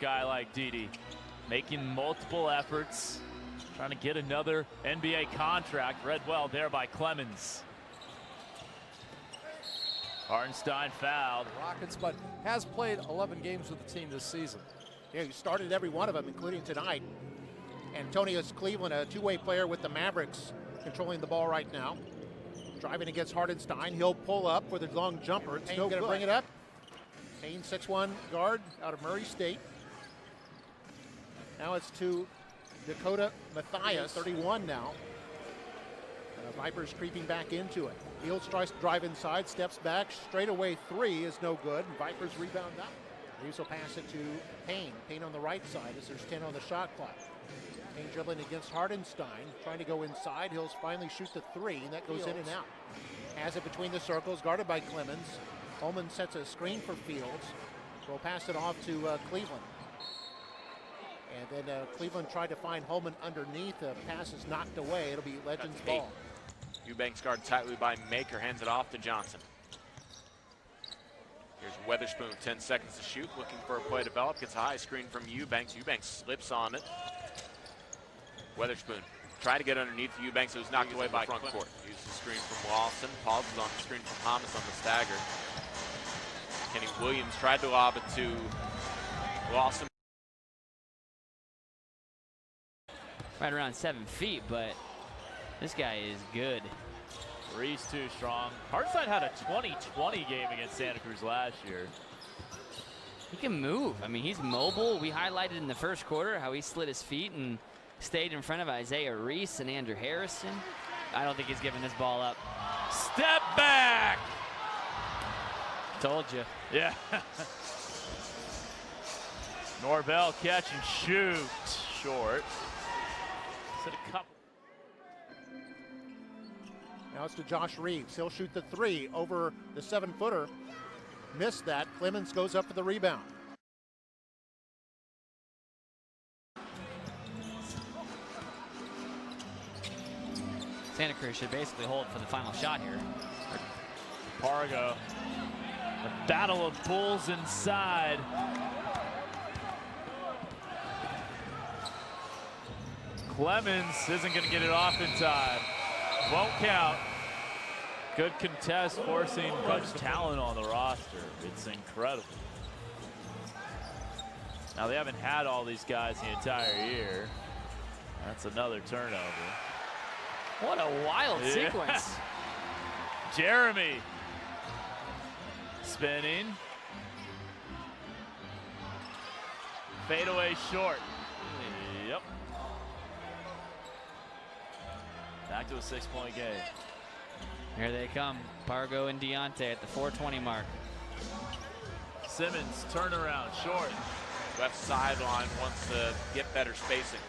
guy like Didi, making multiple efforts, trying to get another NBA contract. Read well there by Clemons. Hartenstein fouled. Rockets, but has played 11 games with the team this season. Yeah, he started every one of them, including tonight. Antonius Cleveland, a two-way player with the Mavericks, controlling the ball right now. Driving against Hartenstein. He'll pull up with a long jumper. Payne going to bring it up. Payne, 6'1" guard out of Murray State. Now it's to Dakota Mathias, 31 now. Vipers creeping back into it. Fields tries to drive inside, steps back, straightaway three is no good. Vipers rebound up. Reeves will pass it to Payne. Payne on the right side as there's 10 on the shot clock. Payne dribbling against Hartenstein, trying to go inside. He'll finally shoot the three, and that goes in and out. Has it between the circles, guarded by Clemons. Holman sets a screen for Fields. We'll pass it off to Cleveland. And then Cleveland tried to find Holman underneath. The pass is knocked away. It'll be Legends ball. Eubanks guarded tightly by Maker, hands it off to Johnson. Here's Weatherspoon, 10 seconds to shoot, looking for a play develop, gets a high screen from Eubanks. Eubanks slips on it. Weatherspoon tried to get underneath Eubanks, it was knocked away by front court. Uses the screen from Lawson, pauses on the screen from Thomas on the stagger. Kenny Williams tried to lob it to Lawson. Right around 7 feet, but this guy is good. Three's too strong. Hartenstein had a 20-20 game against Santa Cruz last year. He can move. I mean, he's mobile. We highlighted in the first quarter how he slid his feet and stayed in front of Isaiah Reese and Andrew Harrison. I don't think he's giving this ball up. Step back! Told you. Yeah. Norvell catch and shoot. Short. A couple. Now it's to Josh Reeves. He'll shoot the three over the 7-footer. Missed that. Clemons goes up for the rebound. Santa Cruz should basically hold for the final shot here. Pargo. A battle of bulls inside. Clemons isn't going to get it off in time. Won't count. Good contest, forcing much talent on the roster. It's incredible. Now, they haven't had all these guys the entire year. That's another turnover. What a wild sequence. Jeremy spinning. Fadeaway short. Yep. Back to a 6-point game. Here they come. Pargo and Deontay at the 4:20 mark. Simmons, turnaround, short. Left sideline wants to get better spacing.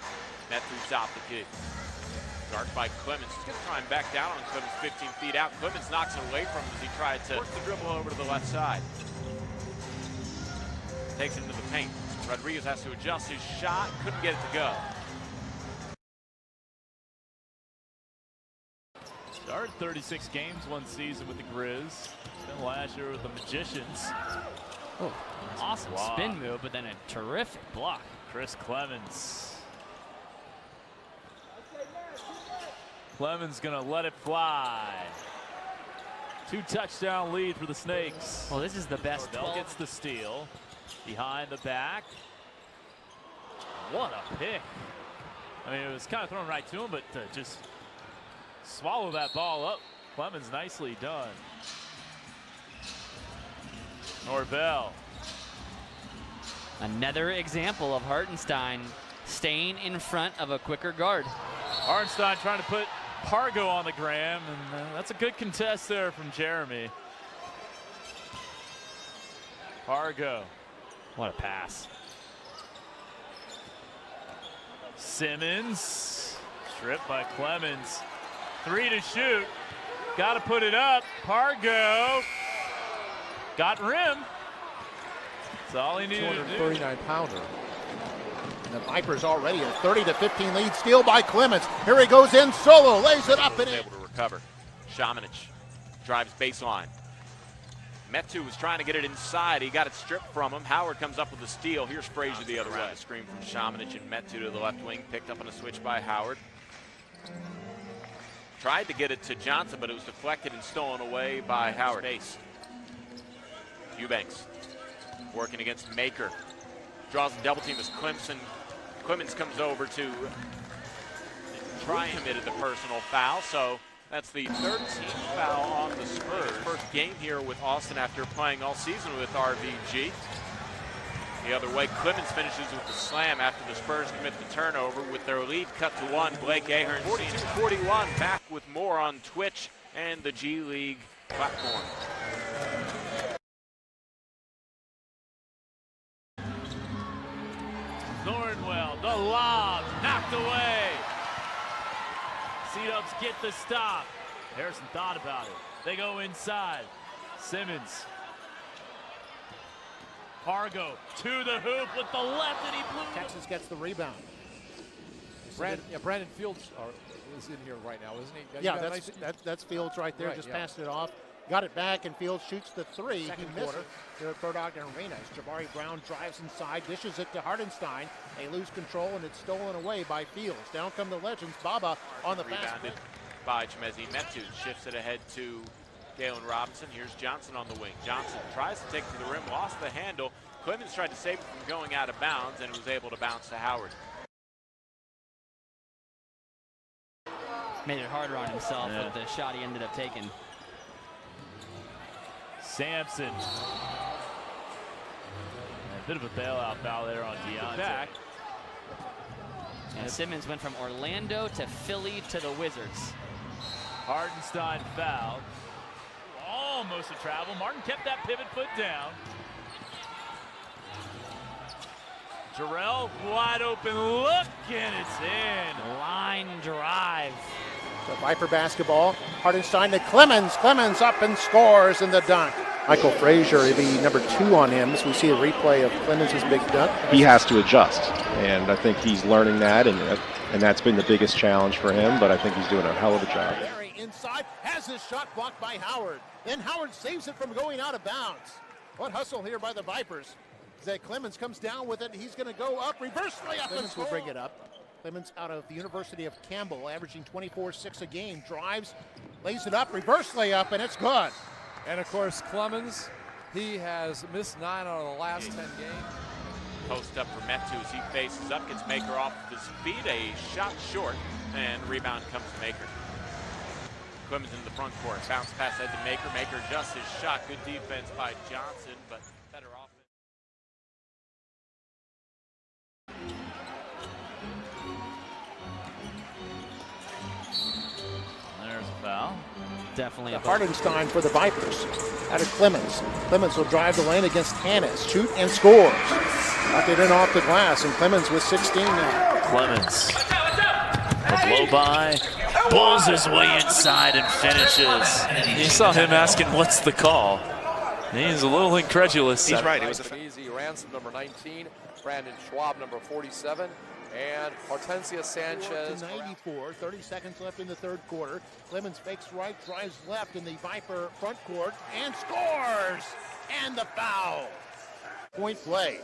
Net through top the key. Guarded by Clemons. He's going to try and back down on Clemons 15 feet out. Clemons knocks it away from him as he tried to work the dribble over to the left side. Takes him to the paint. Rodriguez has to adjust his shot. Couldn't get it to go. Started 36 games one season with the Grizz. Then last year with the Magicians. Oh, awesome spin move, but then a terrific block. Chris Clemons. Clemons gonna let it fly. 2-touchdown lead for the Snakes. Well, this is the best. Bell gets the steal. Behind the back. What a pick. I mean, it was kind of thrown right to him, but just swallow that ball up. Clemons nicely done. Norvell. Another example of Hartenstein staying in front of a quicker guard. Hartenstein trying to put Pargo on the gram, and that's a good contest there from Jeremy. Pargo. What a pass. Simmons, stripped by Clemons. 3 to shoot. Got to put it up. Pargo got rim. That's all he needed to do. 239-pounder. And the Vipers already a 30-15 lead. Steal by Clemons. Here he goes in solo, lays it up and in. Able to recover. Shamanich drives baseline. Metu was trying to get it inside. He got it stripped from him. Howard comes up with a steal. Here's Frazier the other way. A screen from Shamanich and Metu to the left wing. Picked up on a switch by Howard. Tried to get it to Johnson, but it was deflected and stolen away by Howard. Base. Eubanks working against Maker. Draws a double team as Clemons comes over to try and committed the personal foul. So that's the 13th foul on the Spurs. First game here with Austin after playing all season with RVG. The other way, Clemons finishes with the slam after the Spurs commit the turnover with their lead cut to 1. Blake Ahern 42-41. Back with more on Twitch and the G League platform. Thornwell, the lob, knocked away. Sea-Dubs get the stop. Harrison thought about it. They go inside. Simmons. Pargo to the hoop with the left, and he blew. Texas gets the rebound. Brandon Fields is in here right now, isn't he? Yeah, that's Fields right there. Just passed it off. Got it back, and Fields shoots the three. Second quarter to Burdock and Arenas. Jabari Brown drives inside, dishes it to Hardenstein. They lose control, and it's stolen away by Fields. Down come the Legends. Baba on the fast break. By Chemezi Metu. Shifts it ahead to Galen Robinson. Here's Johnson on the wing. Johnson tries to take it to the rim, lost the handle. Clemons tried to save it from going out of bounds and was able to bounce to Howard. Made it harder on himself with the shot he ended up taking. Sampson. A bit of a bailout foul there on Deontay. Back. And Simmons went from Orlando to Philly to the Wizards. Hardenstein fouled. Almost a travel. Martin kept that pivot foot down. Jarrell, wide open look, and it's in. Line drive. So Viper basketball. Hardenstein to Clemons. Clemons up and scores in the dunk. Michael Frazier, the number 2 on him. So we see a replay of Clemons' big dunk. He has to adjust, and I think he's learning that, and that's been the biggest challenge for him, but I think he's doing a hell of a job. Barry inside, has his shot blocked by Howard. Then Howard saves it from going out of bounds. What hustle here by the Vipers. Zay Clemons comes down with it. He's going to go up, reverse layup, and will bring it up. Clemons out of the University of Campbell, averaging 24-6 a game. Drives, lays it up, reverse layup, and it's good. And of course, Clemons, he has missed 9 out of the last 10 games. Post up for Metu as he faces up, gets Maker off of his feet, a shot short, and rebound comes to Maker. Clemons in the front court, bounce pass head to Maker. Maker adjusts his shot, good defense by Johnson, but better offense. There's a foul. Definitely a Hardenstein for the Vipers. Out of Clemons. Clemons will drive the lane against Hannes. Shoot and scores. Knocked it in off the glass, and Clemons with 16 now. Clemons. The blow by. Pulls his way inside and finishes. You saw him asking, what's the call? He's a little incredulous. He's right. It was easy. Ransom, number 19. Brandon Schwab, number 47. And Hortensia Sanchez. 94, 30 seconds left in the third quarter. Clemons fakes right, drives left in the Viper front court, and scores! And the foul. Point play.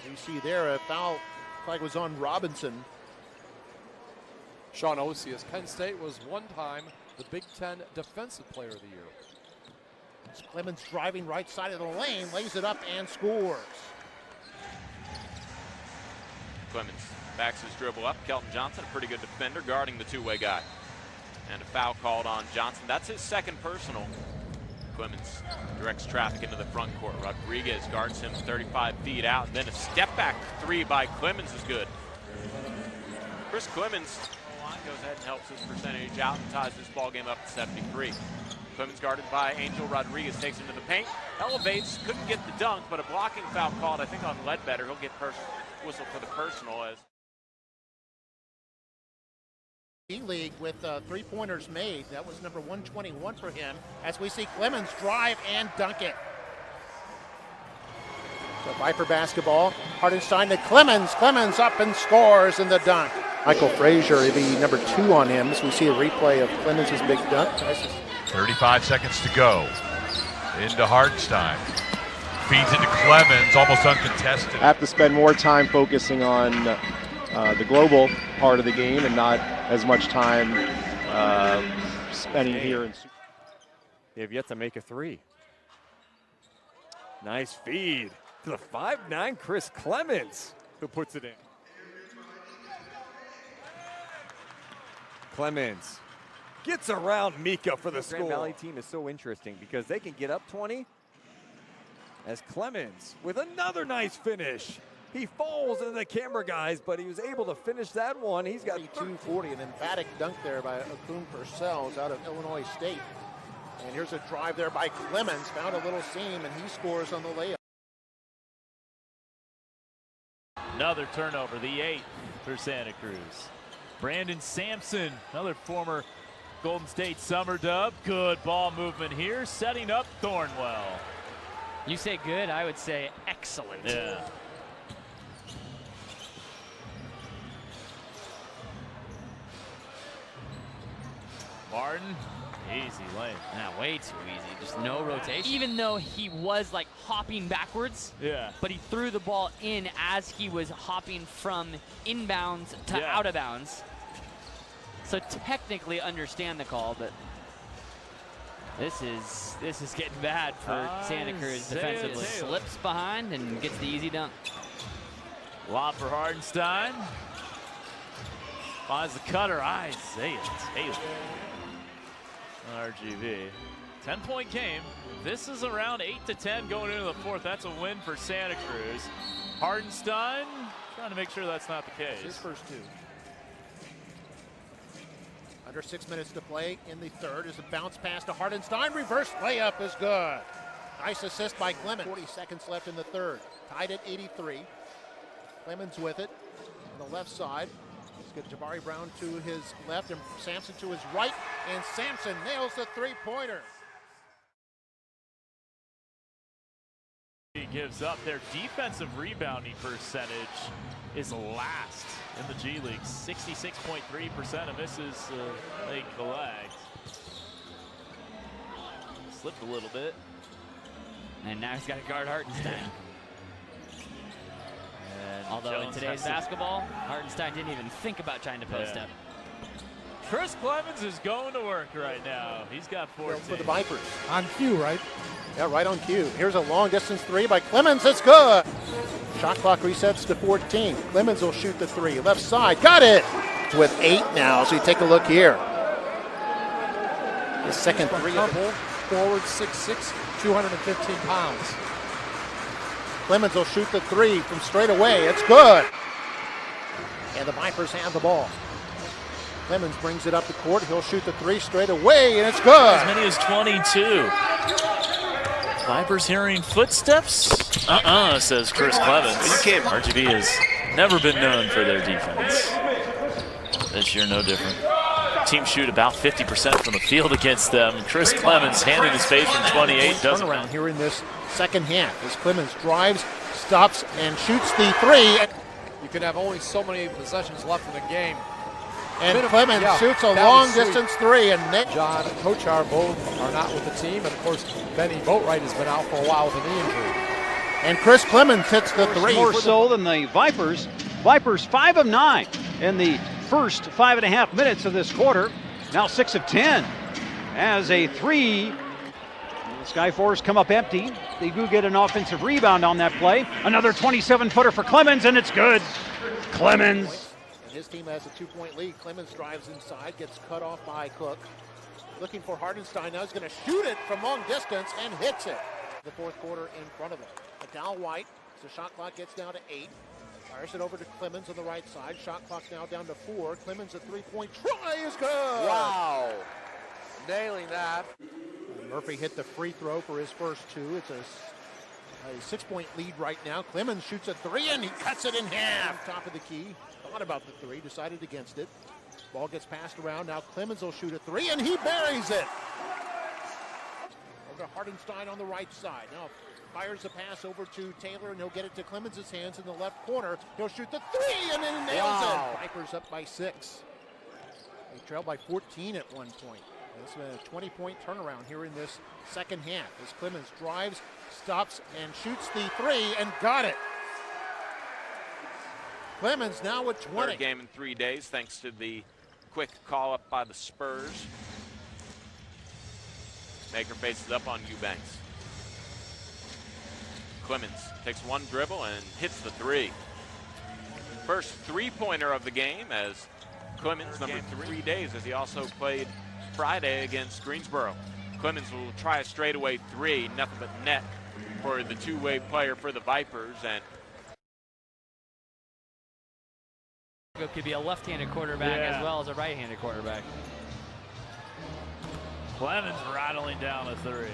You see there a foul like was on Robinson. Sean Osius. Penn State was one time the Big Ten Defensive Player of the Year. Clemons driving right side of the lane, lays it up and scores. Clemons backs his dribble up. Kelton Johnson, a pretty good defender, guarding the two-way guy. And a foul called on Johnson. That's his second personal. Clemons directs traffic into the front court. Rodriguez guards him 35 feet out. Then a step-back three by Clemons is good. Chris Clemons goes ahead and helps his percentage out and ties this ball game up to 73. Clemons guarded by Angel Rodriguez, takes him to the paint, elevates, couldn't get the dunk, but a blocking foul called, I think, on Ledbetter. He'll get whistle for the personal as D-League with 3-pointers made. That was number 121 for him as we see Clemons drive and dunk it. So Viper basketball. Hardenstein to Clemons. Clemons up and scores in the dunk. Michael Frazier, the number 2 on him. So we see a replay of Clemons' big dunk. 35 seconds to go. into Hartenstein. Feeds into Clemons, almost uncontested. I have to spend more time focusing on the global part of the game and not as much time spending here. They have yet to make a three. Nice feed to the 5'9" Chris Clemons, who puts it in. Clemons gets around Mika for the score. Grand Valley team is so interesting because they can get up 20 as Clemons with another nice finish. He falls into the camera guys, but he was able to finish that one. He's got 240, an emphatic dunk there by Akun Purcell's out of Illinois State. And here's a drive there by Clemons, found a little seam, and he scores on the layup. Another turnover, the 8th for Santa Cruz. Brandon Sampson, another former Golden State Summer Dub. Good ball movement here, setting up Thornwell. You say good, I would say excellent. Yeah. Martin, easy lane. Nah, way too easy, just no rotation. Even though he was like hopping backwards, yeah, but he threw the ball in as he was hopping from inbounds to out of bounds. So technically understand the call, but this is getting bad for Santa Cruz defensively. Slips behind and gets the easy dunk. Lob for Hartenstein. Finds the cutter. Isaiah Taylor. RGV. 10-point game. This is around 8-10 going into the fourth. That's a win for Santa Cruz. Hartenstein trying to make sure that's not the case. His first two. Under 6 minutes to play in the third is a bounce pass to Hartenstein. Reverse layup is good. Nice assist by Clemons. 40 seconds left in the third. Tied at 83. Clemons with it on the left side. Let's get Jabari Brown to his left and Sampson to his right. And Sampson nails the three-pointer. He gives up. Their defensive rebounding percentage is last in the G League. 66.3% of misses they collect. Slipped a little bit. And now he's got to guard Hartenstein. Although in today's basketball, Hartenstein didn't even think about trying to post up. Chris Clemons is going to work right now. He's got 14. For the Vipers. On cue, right? Yeah, right on cue. Here's a long distance three by Clemons. It's good. Shot clock resets to 14. Clemons will shoot the three. Left side. Got it. With 8 now. So you take a look here. The second three. Forward 6'6", 215 pounds. Clemons will shoot the three from straight away. It's good. And the Vipers have the ball. Clemons brings it up the court. He'll shoot the three straight away, and it's good. As many as 22. Vipers hearing footsteps? Says Chris Clemons. RGV has never been known for their defense. This year, no different. Team shoot about 50% from the field against them. Chris Clemons handing his space from 28. Doesn't around here in this second half as Clemons drives, stops, and shoots the three. You can have only so many possessions left in the game. And Clemons shoots a long-distance three. And John and Kochar both are not with the team. And, of course, Benny Boatwright has been out for a while with a knee injury. And Chris Clemons hits the three. More so than the Vipers. Vipers 5 of 9 in the first 5.5 minutes of this quarter. Now 6 of 10 as a three. The Skyforce come up empty. They do get an offensive rebound on that play. Another 27-footer for Clemons, and it's good. Clemons. And his team has a 2-point lead. Clemons drives inside, gets cut off by Cook. Looking for Hartenstein now. He's going to shoot it from long distance and hits it. The fourth quarter in front of him. Adal White, so shot clock gets down to 8. Fires it over to Clemons on the right side. Shot clock now down to 4. Clemons a three-point try is good. Wow. Nailing that. Murphy hit the free throw for his first two. It's a 6-point lead right now. Clemons shoots a three and he cuts it in half. Top of the key. Thought about the three, decided against it. Ball gets passed around. Now Clemons will shoot a three and he buries it. Over to Hartenstein on the right side. Now fires the pass over to Taylor, and he'll get it to Clemons' hands in the left corner. He'll shoot the three, and then nails it. Vipers up by 6. They trail by 14 at one point. It's been a 20-point turnaround here in this second half as Clemons drives, stops, and shoots the three and got it. Clemons now with 20. Third game in 3 days thanks to the quick call up by the Spurs. Maker faces up on Eubanks. Clemons takes one dribble and hits the three. First three-pointer of the game as Clemons, number 3 days, as he also played Friday against Greensboro. Clemons will try a straightaway three, nothing but net for the two-way player for the Vipers. And could be a left-handed quarterback as well as a right-handed quarterback. Clemons rattling down a three.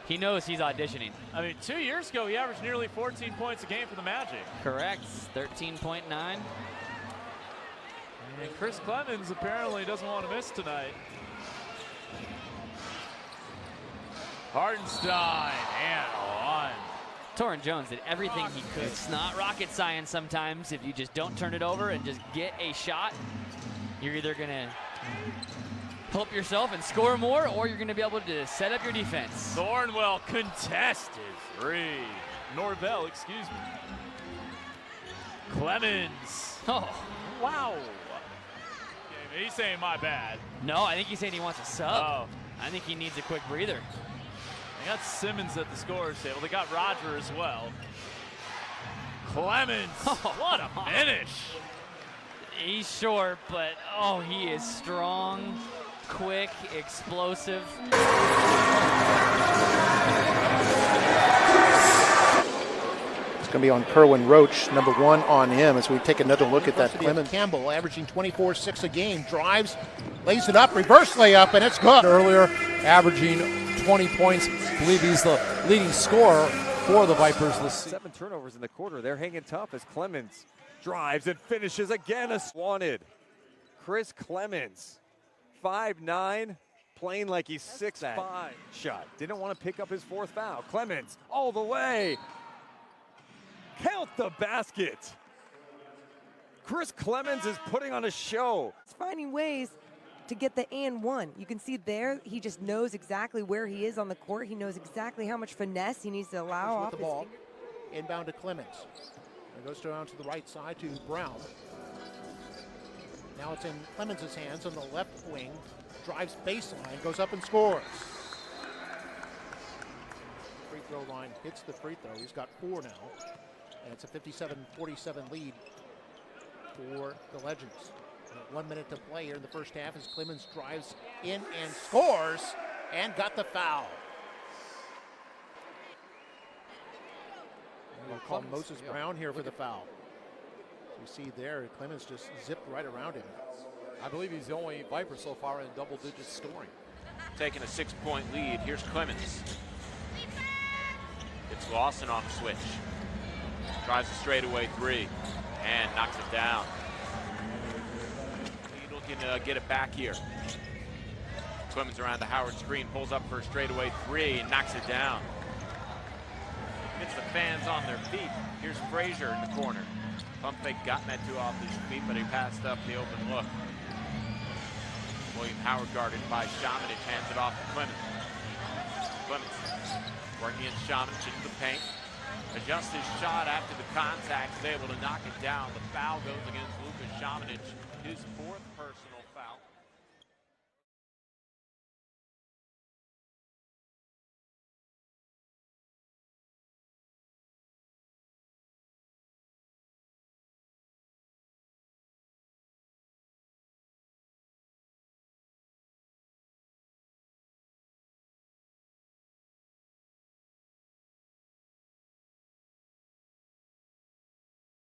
He knows he's auditioning. I mean, 2 years ago, he averaged nearly 14 points a game for the Magic. Correct, 13.9. And Chris Clemons apparently doesn't want to miss tonight. Hartenstein and one. Torrin Jones did everything he could. It's not rocket science sometimes. If you just don't turn it over and just get a shot, you're either going to help yourself and score more, or you're going to be able to set up your defense. Thornwell contested three. Norvell, excuse me. Clemons. Oh, wow. He's saying my bad. No, I think he's saying he wants a sub. Oh. I think he needs a quick breather. They got Simmons at the scorer's table. They got Roger as well. Clemons, what a finish. He's short, but oh, he is strong, quick, explosive. It's going to be on Kerwin Roach, number 1 on him, as we take another look at that. Clemons Campbell averaging 24-6 a game, drives, lays it up, reverse layup, and it's good. Earlier, averaging 20 points. I believe he's the leading scorer for the Vipers this season. 7 turnovers in the quarter. They're hanging tough as Clemons drives and finishes again as wanted. Chris Clemons, 5'9", playing like he's 6'5". Shot. Didn't want to pick up his 4th foul. Clemons all the way. Count the basket. Chris Clemons is putting on a show. He's finding ways to get the and one. You can see there, he just knows exactly where he is on the court. He knows exactly how much finesse he needs to allow off the ball. Inbound to Clemons. It goes around to the right side to Brown. Now it's in Clemens' hands on the left wing. Drives baseline, goes up and scores. Free throw line hits the free throw. He's got 4 now. And it's a 57-47 lead for the Legends. 1 minute to play here in the first half as Clemons drives in and scores and got the foul. We'll call Moses Brown here for the foul. You see there, Clemons just zipped right around him. I believe he's the only Viper so far in double-digit scoring. taking a 6-point lead. Here's Clemons. It's Lawson on the switch. Tries a straightaway three and knocks it down. He's looking to get it back here. Clemons around the Howard screen, pulls up for a straightaway three and knocks it down. Gets the fans on their feet. Here's Frazier in the corner. Pump fake got that two off his feet, but he passed up the open look. William Howard guarded by Shamanich, hands it off to Clemons. Clemons working in Shamanich into the paint. Adjusts his shot after the contact, is able to knock it down. The foul goes against Lucas Shamanich, his 4th personal foul.